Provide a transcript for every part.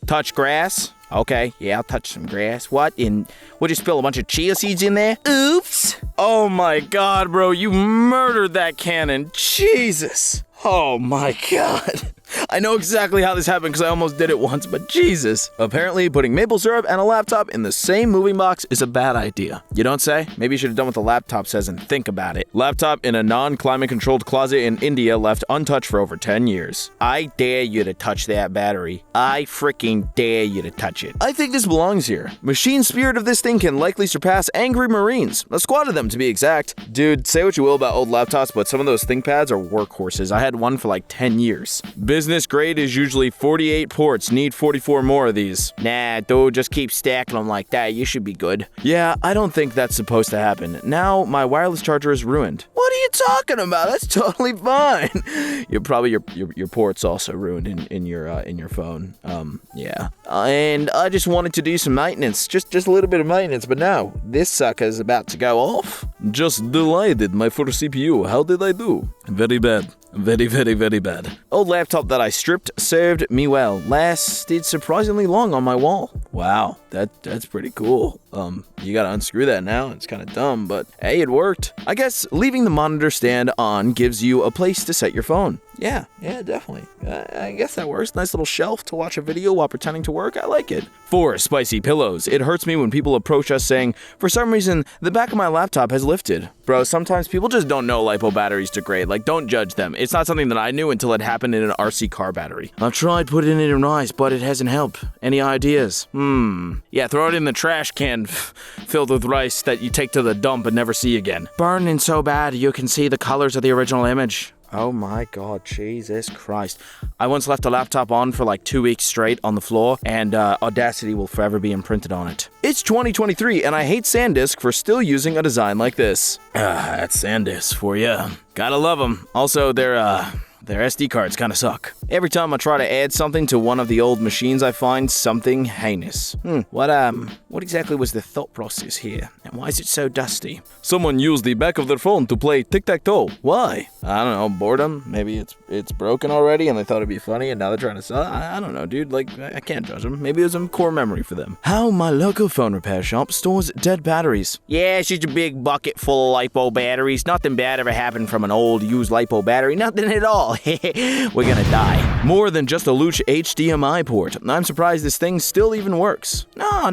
Touch grass? Okay, yeah, I'll touch some grass. What? Would you spill a bunch of chia seeds in there? Oops. Oh my god, bro, you murdered that cannon. Jesus. Oh my god. I know exactly how this happened because I almost did it once, but Jesus. Apparently, putting maple syrup and a laptop in the same moving box is a bad idea. You don't say? Maybe you should have done what the laptop says and think about it. Laptop in a non-climate controlled closet in India left untouched for over 10 years. I dare you to touch that battery. I freaking dare you to touch it. I think this belongs here. Machine spirit of this thing can likely surpass angry Marines. A squad of them, to be exact. Dude, say what you will about old laptops, but some of those ThinkPads are workhorses. I had one for like 10 years. Business grade is usually 48 ports. Need 44 more of these. Nah, dude, just keep stacking them like that. You should be good. Yeah, I don't think that's supposed to happen. Now, my wireless charger is ruined. What are you talking about? That's totally fine. You're probably your port's also ruined in your phone. Yeah. And I just wanted to do some maintenance. Just a little bit of maintenance, but now this sucker's about to go off. Just delighted, my first CPU. How did I do? Very bad. Very, very, very bad. Old laptop that I stripped served me well. Lasted surprisingly long on my wall. Wow, that's pretty cool. You gotta unscrew that now. It's kind of dumb, but hey, it worked. I guess leaving the monitor stand on gives you a place to set your phone. Yeah, definitely. I guess that works. Nice little shelf to watch a video while pretending to work. I like it. 4 spicy pillows. It hurts me when people approach us saying, for some reason, the back of my laptop has lifted. Bro, sometimes people just don't know LiPo batteries degrade. Like, don't judge them. It's not something that I knew until it happened in an RC car battery. I've tried putting it in ice, but it hasn't helped. Any ideas? Yeah, throw it in the trash can filled with rice that you take to the dump and never see again. Burning so bad you can see the colors of the original image. Oh my god, Jesus Christ. I once left a laptop on for like 2 weeks straight on the floor, and Audacity will forever be imprinted on it. It's 2023, and I hate SanDisk for still using a design like this. That's SanDisk for ya. Gotta love them. Also, their SD cards kind of suck. Every time I try to add something to one of the old machines, I find something heinous. What exactly was the thought process here? And why is it so dusty? Someone used the back of their phone to play tic-tac-toe. Why? I don't know, boredom? Maybe it's broken already and they thought it'd be funny and now they're trying to sell it? I don't know, dude. Like, I can't judge them. Maybe it was a core memory for them. How my local phone repair shop stores dead batteries. Yeah, it's just a big bucket full of LiPo batteries. Nothing bad ever happened from an old used LiPo battery. Nothing at all. We're gonna die. More than just a loose HDMI port. I'm surprised this thing still even works. No,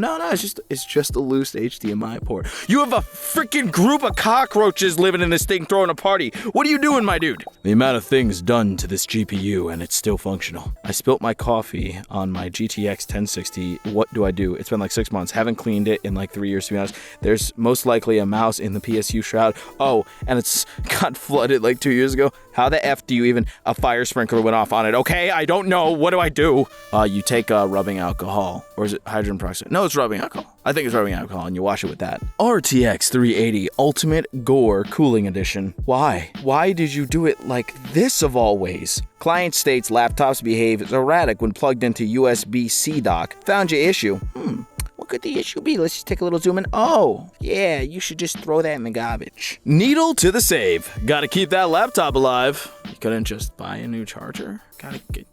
it's just a loose HDMI port. You have a freaking group of cockroaches living in this thing throwing a party. What are you doing, my dude? The amount of things done to this GPU and it's still functional. I spilt my coffee on my GTX 1060. What do I do? It's been like 6 months. Haven't cleaned it in like 3 years, to be honest. There's most likely a mouse in the PSU shroud. Oh, and it's got flooded like 2 years ago. How the F do you even... A fire sprinkler went off on it. Okay, I don't know. What do I do? You take rubbing alcohol. Or is it hydrogen peroxide? No, it's rubbing alcohol. I think it's rubbing alcohol, and you wash it with that. RTX 380 Ultimate Gore Cooling Edition. Why? Why did you do it like this of all ways? Client states laptops behave erratic when plugged into USB-C dock. Found your issue. What could the issue be? Let's just take a little zoom in. Oh, yeah, you should just throw that in the garbage. Needle to the save. Gotta keep that laptop alive. You couldn't just buy a new charger?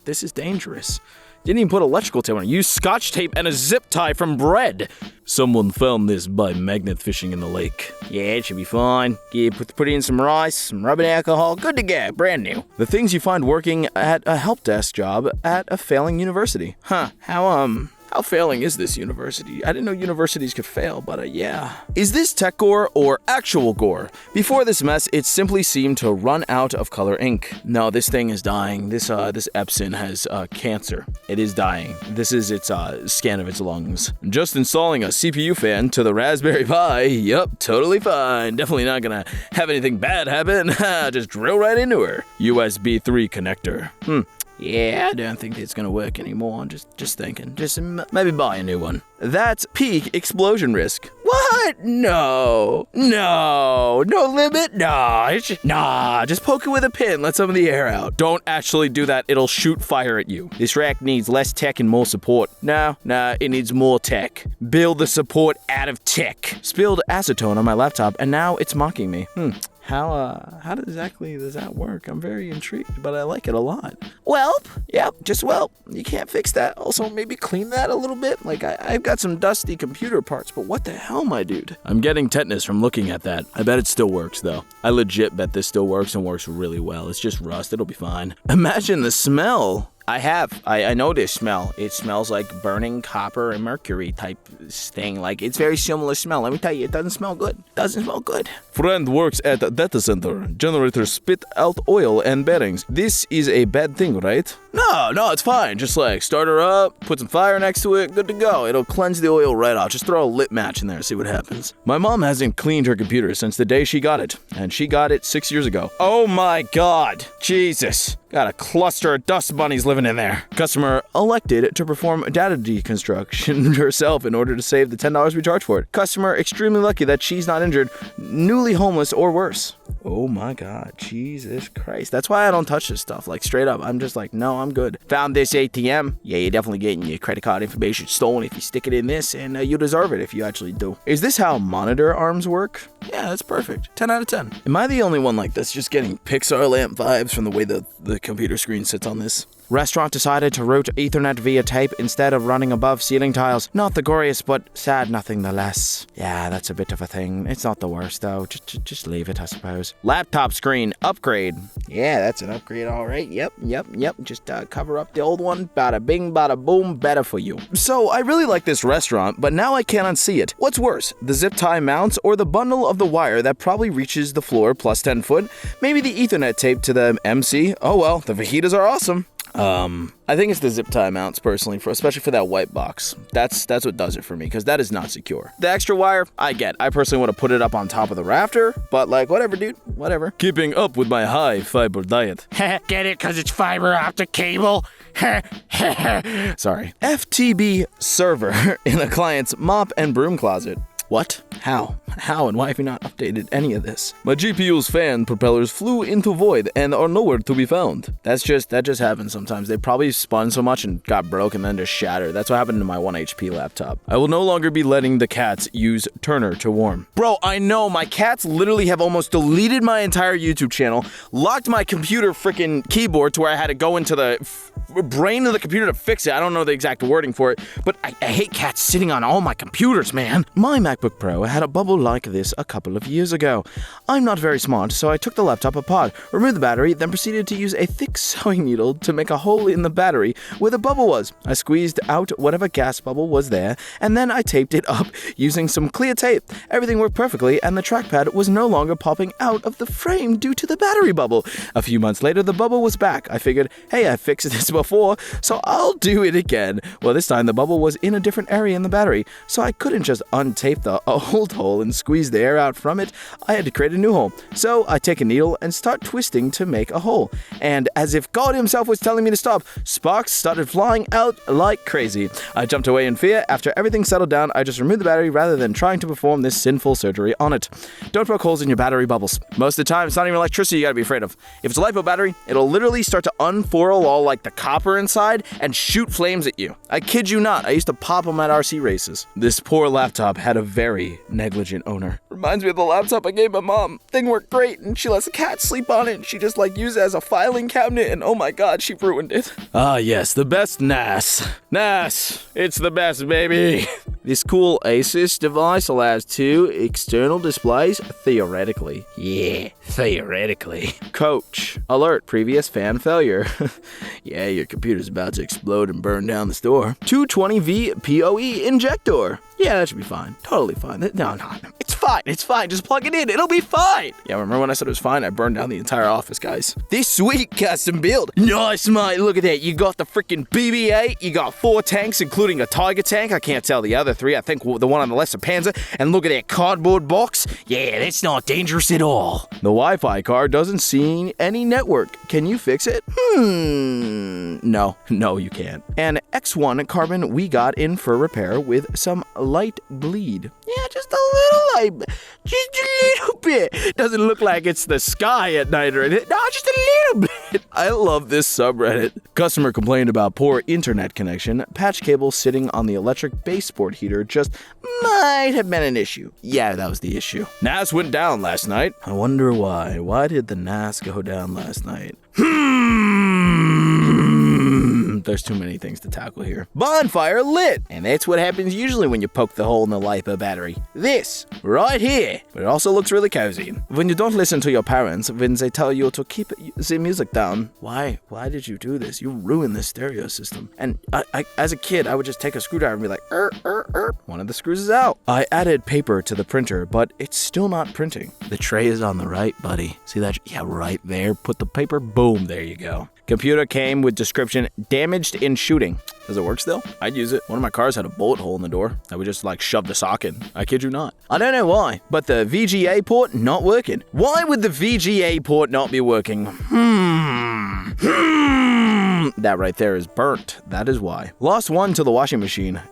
This is dangerous. Didn't even put electrical tape on it. Use scotch tape and a zip tie from bread. Someone found this by magnet fishing in the lake. Yeah, it should be fine. Yeah, put in some rice, some rubbing alcohol. Good to go. Brand new. The things you find working at a help desk job at a failing university. How failing is this university? I didn't know universities could fail, but yeah. Is this tech gore or actual gore? Before this mess, it simply seemed to run out of color ink. No, this thing is dying. This Epson has cancer. It is dying. This is its scan of its lungs. Just installing a CPU fan to the Raspberry Pi. Yup, totally fine. Definitely not gonna have anything bad happen. Just drill right into her. USB 3 connector. Yeah, I don't think it's gonna work anymore. Just thinking. Just maybe buy a new one. That's peak explosion risk. What? No limit? Nah, just poke it with a pin, let some of the air out. Don't actually do that, it'll shoot fire at you. This rack needs less tech and more support. Nah, it needs more tech. Build the support out of tech. Spilled acetone on my laptop and now it's mocking me. How exactly does that work? I'm very intrigued, but I like it a lot. Well, yeah, just you can't fix that. Also, maybe clean that a little bit. Like, I've got some dusty computer parts, but what the hell, my dude? I'm getting tetanus from looking at that. I bet it still works, though. I legit bet this still works and works really well. It's just rust. It'll be fine. Imagine the smell. I know this smell. It smells like burning copper and mercury type thing. Like, it's very similar smell. Let me tell you, it doesn't smell good. Doesn't smell good. Friend works at a data center. Generators spit out oil and bearings. This is a bad thing, right? No, it's fine. Just like start her up, put some fire next to it, good to go. It'll cleanse the oil right off. Just throw a lit match in there, see what happens. My mom hasn't cleaned her computer since the day she got it, and she got it 6 years ago. Oh my God, Jesus. Got a cluster of dust bunnies living in there. Customer elected to perform data deconstruction herself in order to save the $10 we charge for it. Customer extremely lucky that she's not injured, newly homeless or worse. Oh my God, Jesus Christ. That's why I don't touch this stuff, like straight up. I'm just like, no, I'm good. Found this ATM. Yeah, you're definitely getting your credit card information stolen if you stick it in this, and you deserve it if you actually do. Is this how monitor arms work? Yeah, that's perfect. 10 out of 10. Am I the only one like this, just getting Pixar lamp vibes from the way the computer screen sits on this? Restaurant decided to route Ethernet via tape instead of running above ceiling tiles. Not the goriest, but sad nonetheless. Yeah, that's a bit of a thing. It's not the worst, though. Just leave it, I suppose. Laptop screen upgrade. Yeah, that's an upgrade, all right. Yep. Just cover up the old one. Bada bing, bada boom, better for you. So, I really like this restaurant, but now I can't unsee it. What's worse, the zip tie mounts or the bundle of the wire that probably reaches the floor plus 10 foot? Maybe the Ethernet tape to the MC? Oh well, the fajitas are awesome. I think it's the zip tie mounts personally, especially for that white box. That's what does it for me, because that is not secure. The extra wire, I get. I personally want to put it up on top of the rafter, but like, whatever, dude, whatever. Keeping up with my high fiber diet. Get it, because it's fiber optic cable? Sorry. FTB server in the client's mop and broom closet. What? How? And why have you not updated any of this? My GPU's fan propellers flew into void and are nowhere to be found. That just happens sometimes. They probably spun so much and got broke and then just shattered. That's what happened to my 1 HP laptop. I will no longer be letting the cats use Turner to warm. Bro, I know, my cats literally have almost deleted my entire YouTube channel, locked my computer freaking keyboard to where I had to go into the brain of the computer to fix it. I don't know the exact wording for it, but I hate cats sitting on all my computers, man. My MacBook Pro had a bubble like this a couple of years ago. I'm not very smart, so I took the laptop apart, removed the battery, then proceeded to use a thick sewing needle to make a hole in the battery where the bubble was. I squeezed out whatever gas bubble was there, and then I taped it up using some clear tape. Everything worked perfectly, and the trackpad was no longer popping out of the frame due to the battery bubble. A few months later, the bubble was back. I figured, hey, I fixed this before, so I'll do it again. Well, this time the bubble was in a different area in the battery, so I couldn't just untape the old hole and squeeze the air out from it. I had to create a new hole. So I take a needle and start twisting to make a hole. And as if God himself was telling me to stop, sparks started flying out like crazy. I jumped away in fear. After everything settled down, I just removed the battery rather than trying to perform this sinful surgery on it. Don't poke holes in your battery bubbles. Most of the time, it's not even electricity you gotta be afraid of. If it's a LiPo battery, it'll literally start to unfurl all like the copper inside and shoot flames at you. I kid you not, I used to pop them at RC races. This poor laptop had a very negligent owner. Reminds me of the laptop I gave my mom. Thing worked great, and she lets the cat sleep on it, and she just like used it as a filing cabinet, and oh my God, she ruined it. Ah yes, the best NAS. NAS, it's the best, baby. This cool Asus device allows 2 external displays, theoretically. Yeah, theoretically. Coach, alert, previous fan failure. Yeah, your computer's about to explode and burn down the store. 220V PoE injector. Yeah, that should be fine. Totally fine. No. It's fine. Just plug it in. It'll be fine. Yeah, remember when I said it was fine? I burned down the entire office, guys. This sweet custom build. Nice, mate. Look at that. You got the freaking BB-8. You got 4 tanks, including a Tiger tank. I can't tell the other 3. I think the one on the left's a Panzer. And look at that cardboard box. Yeah, that's not dangerous at all. The Wi-Fi card doesn't see any network. Can you fix it? No, you can't. And X1 carbon we got in for repair with some light bleed. Yeah, just a little light. Just a little bit. Doesn't look like it's the sky at night or anything. No, just a little bit. I love this subreddit. Customer complained about poor internet connection. Patch cable sitting on the electric baseboard heater just might have been an issue. Yeah, that was the issue. NAS went down last night. I wonder why. Why did the NAS go down last night? There's too many things to tackle here. Bonfire lit! And that's what happens usually when you poke the hole in the LiPo battery. This, right here. But it also looks really cozy. When you don't listen to your parents, when they tell you to keep the music down. Why? Why did you do this? You ruined the stereo system. And I as a kid, I would just take a screwdriver and be like, one of the screws is out. I added paper to the printer, but it's still not printing. The tray is on the right, buddy. See that? Yeah, right there. Put the paper, boom, there you go. Computer came with description, damaged in shooting. Does it work still? I'd use it. One of my cars had a bullet hole in the door that we just shoved a sock in. I kid you not. I don't know why, but the VGA port not working. Why would the VGA port not be working? That right there is burnt. That is why. Lost one to the washing machine.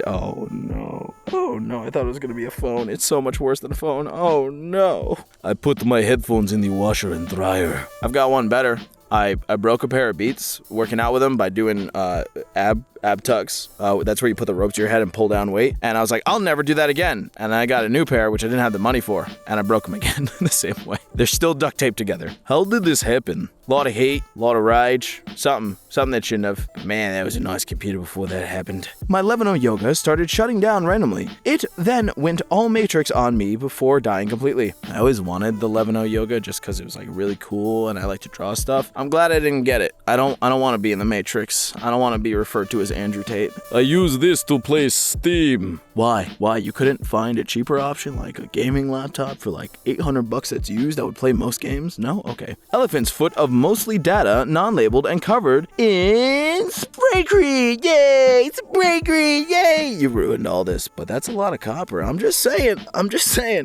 Oh no. Oh no, I thought it was gonna be a phone. It's so much worse than a phone. Oh no. I put my headphones in the washer and dryer. I've got one better. I broke a pair of Beats working out with them by doing ab tucks. That's where you put the rope to your head and pull down weight. And I was like, I'll never do that again. And I got a new pair, which I didn't have the money for. And I broke them again the same way. They're still duct taped together. How did this happen? A lot of hate, a lot of rage, something that shouldn't have. Man, that was a nice computer before that happened. My 11:0 yoga started shutting down randomly. It then went all Matrix on me before dying completely. I always wanted the 11:0 yoga just because it was really cool and I like to draw stuff. I'm glad I didn't get it. I don't want to be in the Matrix. I don't want to be referred to as Andrew Tate. I use this to play Steam. Why? You couldn't find a cheaper option like a gaming laptop for $800 that's used that would play most games? No? Okay. Elephant's foot of mostly data, non-labeled and covered in spray cream. Yay! Spray cream. Yay! You ruined all this, but that's a lot of copper. I'm just saying.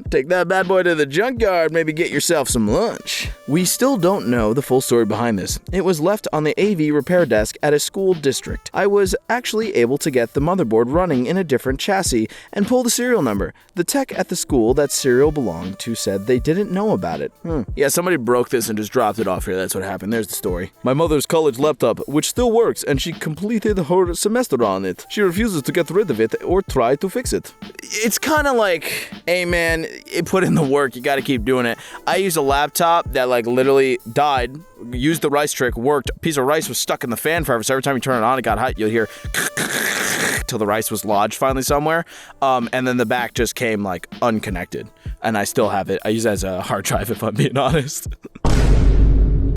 Take that bad boy to the junkyard, maybe get yourself some lunch. We still don't know the full story behind this. It was left on the AV repair desk at a school district. I was actually able to get the motherboard running in a different chassis and pull the serial number. The tech at the school that serial belonged to said they didn't know about it. Yeah, somebody broke this and just dropped it off here. That's what happened. There's the story. My mother's college laptop, which still works, and she completed her semester on it. She refuses to get rid of it or try to fix it. It's kind of like, hey man, put in the work. You got to keep doing it. I used a laptop that literally died. Used the rice trick, worked. A piece of rice was stuck in the fan forever, so every time you turn it on, it got hot. You'll hear till the rice was lodged finally somewhere. And then the back just came unconnected. And I still have it. I use it as a hard drive if I'm being honest.